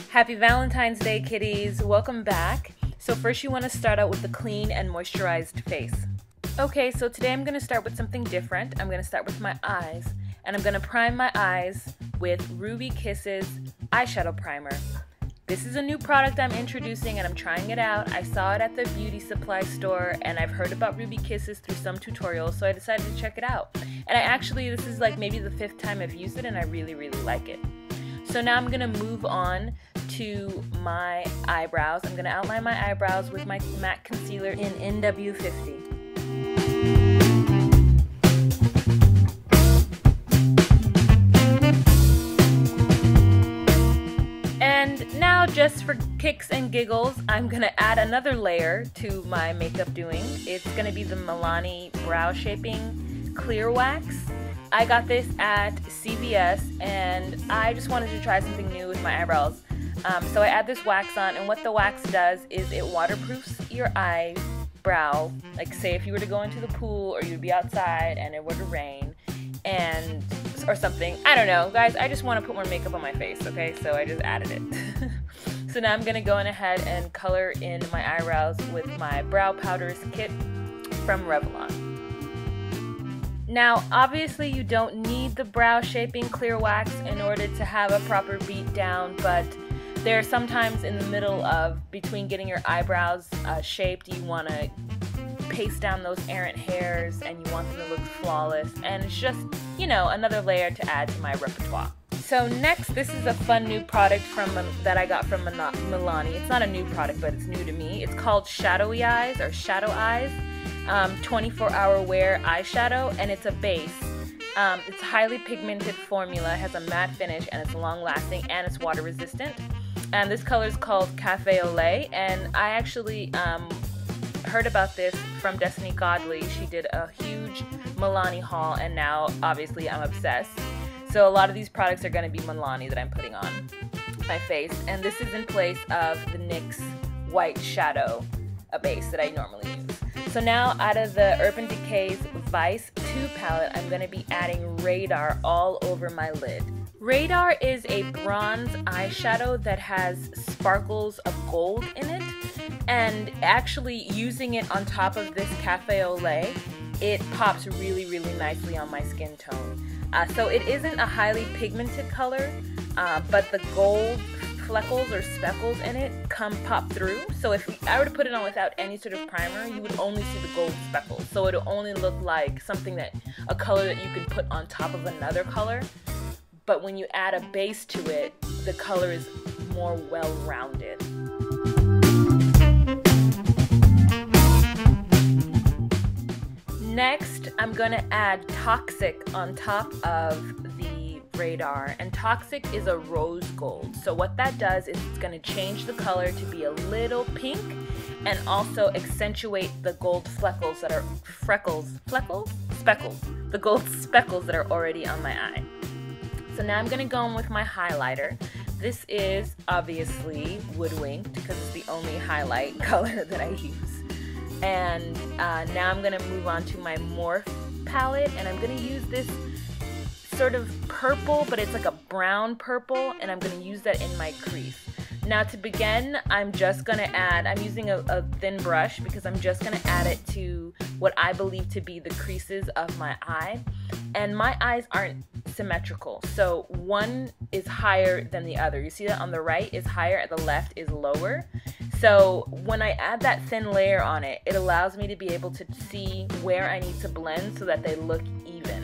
Happy Valentine's Day, kitties! Welcome back. So first you want to start out with a clean and moisturized face. Okay, so today I'm going to start with something different. I'm going to start with my eyes, and I'm going to prime my eyes with Ruby Kisses eyeshadow primer. This is a new product I'm introducing and I'm trying it out. I saw it at the beauty supply store and I've heard about Ruby Kisses through some tutorials, so I decided to check it out. And this is like maybe the 5th time I've used it and I really like it. So now I'm going to move on to my eyebrows. I'm going to outline my eyebrows with my MAC concealer in NW50. And now, just for kicks and giggles, I'm going to add another layer to my makeup doing. It's going to be the Milani Brow Shaping Clear Wax. I got this at CVS and I just wanted to try something new with my eyebrows. So I add this wax on, and what the wax does is it waterproofs your eyebrow. Like, say if you were to go into the pool or you'd be outside and it were to rain or something. I don't know, guys, I just want to put more makeup on my face, okay? So I just added it. So now I'm going to go in ahead and color in my eyebrows with my Brow Powders kit from Revlon. Now, obviously you don't need the brow shaping clear wax in order to have a proper beat down, but there are sometimes in the middle of between getting your eyebrows shaped, you want to paste down those errant hairs and you want them to look flawless, and it's just, you know, another layer to add to my repertoire. So next, this is a fun new product that I got from Milani. It's not a new product, but it's new to me. It's called Shadowy Eyes or Shadow Eyes. 24-hour wear eyeshadow, and it's a base. It's a highly pigmented formula, it has a matte finish, and it's long lasting, and it's water resistant. And this color is called Cafe au Lait, and I actually heard about this from Destiny Godly. She did a huge Milani haul, and now obviously I'm obsessed. So a lot of these products are going to be Milani that I'm putting on my face, and this is in place of the NYX White Shadow, a base that I normally use. So now, out of the Urban Decay's Vice 2 palette, I'm going to be adding Radar all over my lid. Radar is a bronze eyeshadow that has sparkles of gold in it, and actually using it on top of this Cafe au Lait, it pops really nicely on my skin tone. So it isn't a highly pigmented color, but the gold freckles or speckles in it pop through. So if I were to put it on without any sort of primer, you would only see the gold speckles. So it'll only look like a color that you can put on top of another color. But when you add a base to it, the color is more well-rounded. Next, I'm gonna add Toxic on top of the Radar, and Toxic is a rose gold. So what that does is it's going to change the color to be a little pink and also accentuate the gold speckles that are the gold speckles that are already on my eye. So now I'm going to go in with my highlighter. This is obviously woodwinked because it's the only highlight color that I use. And now I'm going to move on to my Morphe palette, and I'm going to use this sort of purple, but it's like a brown purple, and I'm going to use that in my crease. Now to begin, I'm using a thin brush because I'm just going to add it to what I believe to be the creases of my eye. And my eyes aren't symmetrical, so one is higher than the other. You see that on the right is higher, and the left is lower. So when I add that thin layer on it, it allows me to be able to see where I need to blend so that they look even.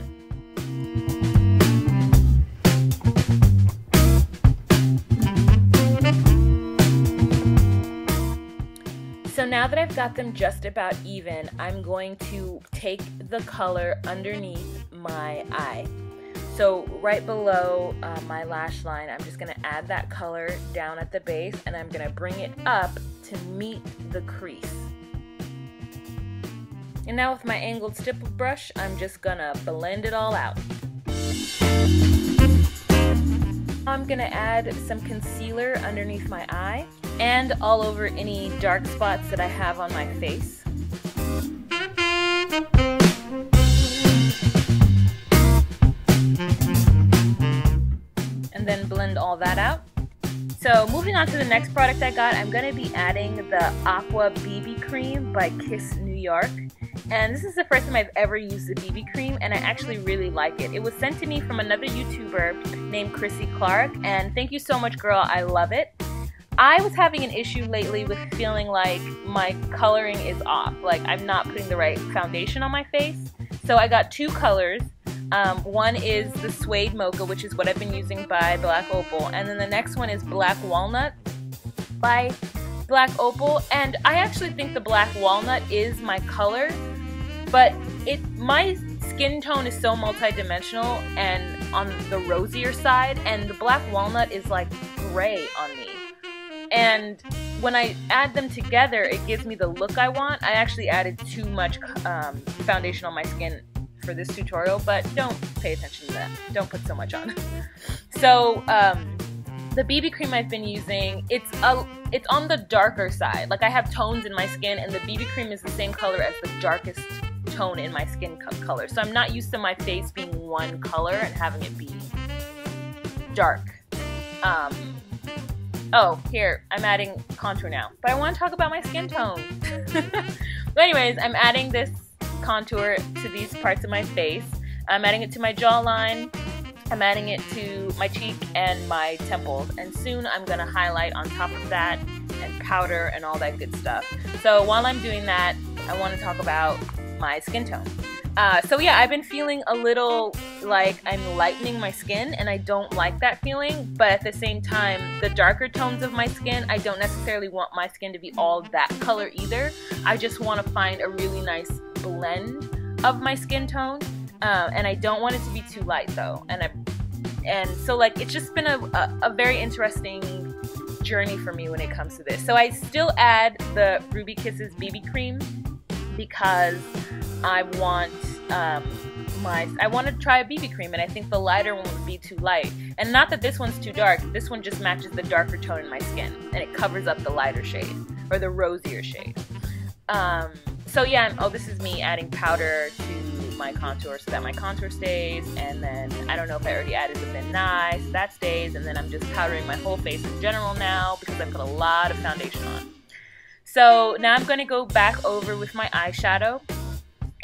So now that I've got them just about even, I'm going to take the color underneath my eye. So right below my lash line, I'm just going to add that color down at the base, and I'm going to bring it up to meet the crease. And now with my angled stipple brush, I'm just going to blend it all out. I'm going to add some concealer underneath my eye, and all over any dark spots that I have on my face. And then blend all that out. So moving on to the next product I got, I'm going to be adding the Aqua BB Cream by Kiss New York. And this is the first time I've ever used the BB cream, and I actually really like it. It was sent to me from another YouTuber named Chrissy Clark, and thank you so much, girl. I love it. I was having an issue lately with feeling like my coloring is off, like I'm not putting the right foundation on my face. So I got two colors. One is the Suede Mocha, which is what I've been using by Black Opal, and then the next one is Black Walnut by Black Opal. And I actually think the Black Walnut is my color, but my skin tone is so multi-dimensional and on the rosier side, and the Black Walnut is like gray on me. And when I add them together, it gives me the look I want. I actually added too much foundation on my skin for this tutorial, but don't pay attention to that. Don't put so much on. So the BB cream I've been using, it's on the darker side. Like I have tones in my skin, and the BB cream is the same color as the darkest tone in my skin color. So I'm not used to my face being one color and having it be dark. Oh, here, I'm adding contour now. But I want to talk about my skin tone. But anyways, I'm adding this contour to these parts of my face. I'm adding it to my jawline. I'm adding it to my cheek and my temples. And soon I'm going to highlight on top of that and powder and all that good stuff. So while I'm doing that, I want to talk about my skin tone. So yeah, I've been feeling a little like I'm lightening my skin, and I don't like that feeling, but at the same time, the darker tones of my skin, I don't necessarily want my skin to be all that color either. I just want to find a really nice blend of my skin tone, and I don't want it to be too light though. And so like it's just been a very interesting journey for me when it comes to this. So I still add the Ruby Kisses BB cream because I want to try a BB cream, and I think the lighter one would be too light. And not that this one's too dark, this one just matches the darker tone in my skin, and it covers up the lighter shade, or the rosier shade. So yeah, this is me adding powder to my contour so that my contour stays, and then I don't know if I already added the thin eye, so that stays, and then I'm just powdering my whole face in general now because I put a lot of foundation on. So now I'm going to go back over with my eyeshadow,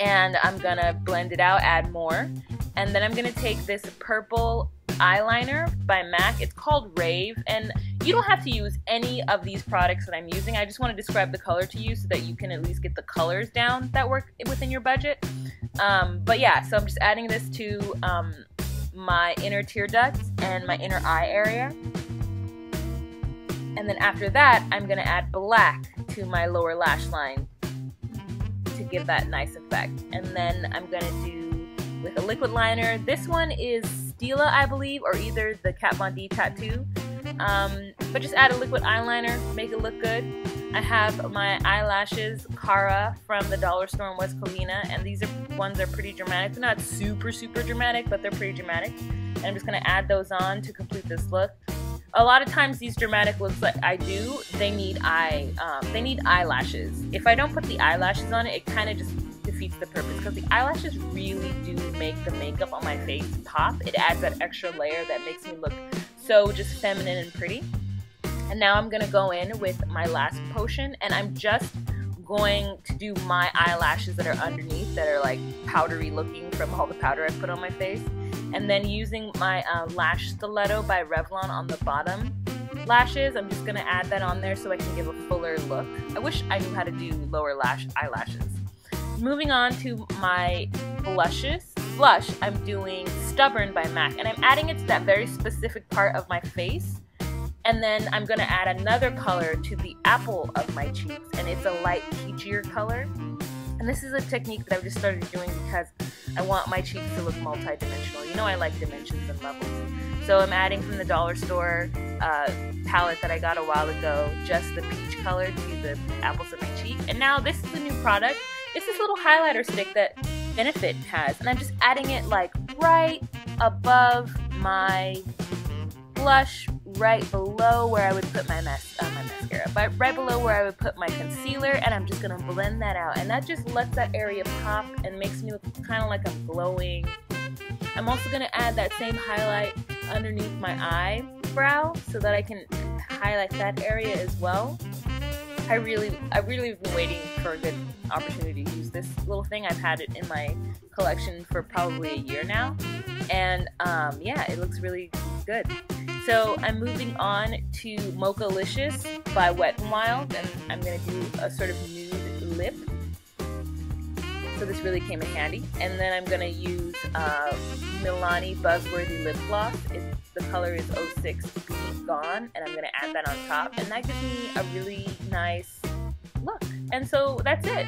and I'm going to blend it out, add more, and then I'm going to take this purple eyeliner by MAC. It's called Rave, and you don't have to use any of these products that I'm using. I just want to describe the color to you so that you can at least get the colors down that work within your budget. But yeah, so I'm just adding this to my inner tear ducts and my inner eye area. And then after that, I'm going to add black to my lower lash line to give that nice effect. And then I'm going to do with a liquid liner. This one is Stila, I believe, or either the Kat Von D Tattoo. But just add a liquid eyeliner, make it look good. I have my eyelashes, Cara, from the dollar store in West Covina, and these ones are pretty dramatic. They're not super dramatic, but they're pretty dramatic. And I'm just going to add those on to complete this look. A lot of times these dramatic looks that I do, they need eyelashes. If I don't put the eyelashes on it, it kind of just defeats the purpose, because the eyelashes really do make the makeup on my face pop. It adds that extra layer that makes me look so just feminine and pretty. And now I'm gonna go in with my last potion, and I'm just going to do my eyelashes that are underneath, that are like powdery looking from all the powder I put on my face. And then using my Lash Stiletto by Revlon on the bottom lashes, I'm just gonna add that on there so I can give a fuller look. I wish I knew how to do lower lash eyelashes. Moving on to my blush, I'm doing Stubborn by MAC, and I'm adding it to that very specific part of my face. And then I'm going to add another color to the apple of my cheeks, and it's a light peachier color. And this is a technique that I've just started doing because I want my cheeks to look multi-dimensional. You know I like dimensions and levels. So I'm adding from the dollar store palette that I got a while ago, just the peach color to the apples of my cheek. And now this is a new product. It's this little highlighter stick that Benefit has, and I'm just adding it like right above my blush right below where I would put my mascara, but right below where I would put my concealer, and I'm just gonna blend that out, and that just lets that area pop and makes me look kind of like I'm glowing. I'm also gonna add that same highlight underneath my eyebrow so that I can highlight that area as well. I really have been waiting for a good opportunity to use this little thing. I've had it in my collection for probably a year now, and yeah, it looks really good. So I'm moving on to Mochalicious by Wet n Wild, and I'm going to do a sort of nude lip. So this really came in handy. And then I'm going to use Milani Buzzworthy Lip Gloss. The color is 06 Be Gone, and I'm going to add that on top. And that gives me a really nice look. And so that's it.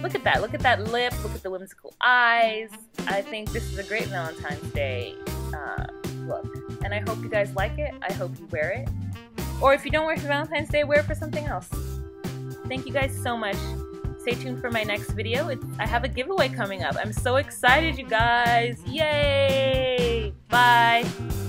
Look at that. Look at that lip. Look at the whimsical eyes. I think this is a great Valentine's Day look. And I hope you guys like it. I hope you wear it. Or if you don't wear it for Valentine's Day, wear it for something else. Thank you guys so much. Stay tuned for my next video. I have a giveaway coming up. I'm so excited, you guys. Yay! Bye!